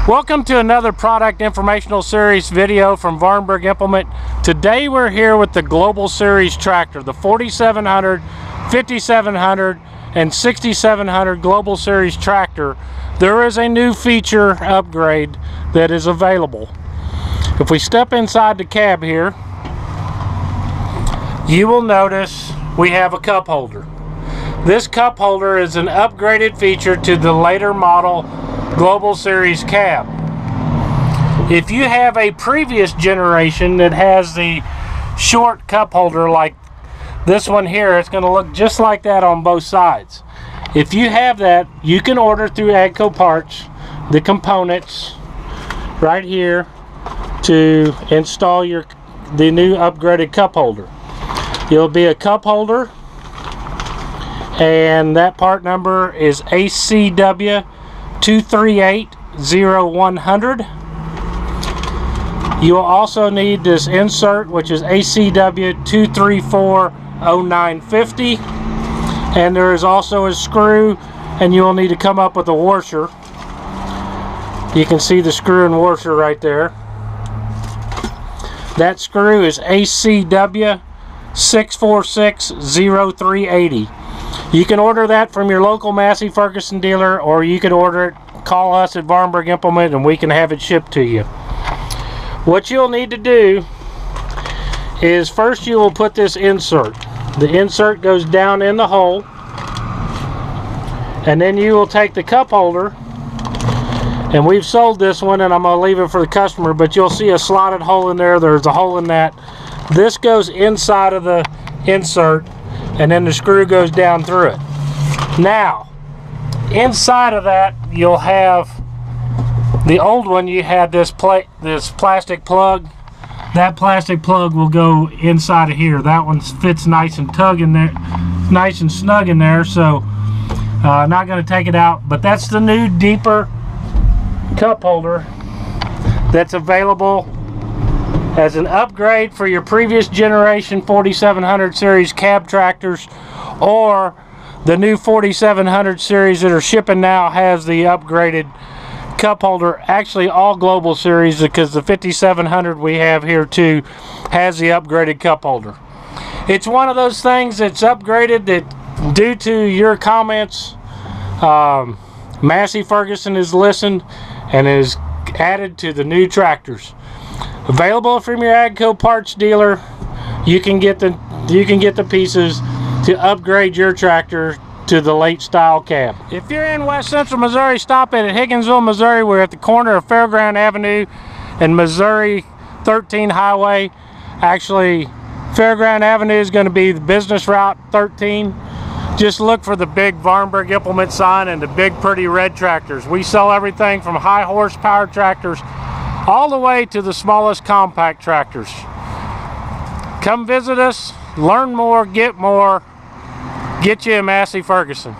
Welcome to another product informational series video from Vahrenberg Implement. Today we're here with the Global Series tractor, the 4700, 5700, and 6700 Global Series tractor. There is a new feature upgrade that is available. If we step inside the cab here, you will notice we have a cup holder. This cup holder is an upgraded feature to the later model Global Series cab. If you have a previous generation that has the short cup holder like this one here, it's going to look just like that on both sides. If you have that, you can order through AGCO parts the components right here to install the new upgraded cup holder. It'll be a cup holder, and that part number is ACW 238-0100. You will also need this insert, which is ACW 234-0950, and there is also a screw, and you will need to come up with a washer. You can see the screw and washer right there. That screw is ACW 646-0380. You can order that from your local Massey Ferguson dealer, or you can order it, call us at Vahrenberg Implement, and we can have it shipped to you. What you'll need to do is first you will put this insert. The insert goes down in the hole, and then you will take the cup holder, and we've sold this one and I'm going to leave it for the customer, but you'll see a slotted hole in there. There's a hole in that. This goes inside of the insert, and then the screw goes down through it. Now, inside of that, you'll have the old one. You had this plastic plug. That plastic plug will go inside of here. That one fits nice and snug in there. So, not going to take it out. But that's the new deeper cup holder that's available as an upgrade for your previous generation 4700 series cab tractors, or the new 4700 series that are shipping now has the upgraded cup holder. Actually, all Global Series, because the 5700 we have here too has the upgraded cup holder. It's one of those things that's upgraded that, due to your comments, Massey Ferguson has listened and is added to the new tractors. Available from your AGCO parts dealer. You can get the pieces to upgrade your tractor to the late style cab. If you're in West Central Missouri, stop in at Higginsville, Missouri. We're at the corner of Fairground Avenue and Missouri 13 Highway. Actually, Fairground Avenue is going to be the business route 13. Just look for the big Vahrenberg Implement sign and the big pretty red tractors. We sell everything from high horsepower tractors all the way to the smallest compact tractors. Come visit us, learn more, get more, get you a Massey Ferguson.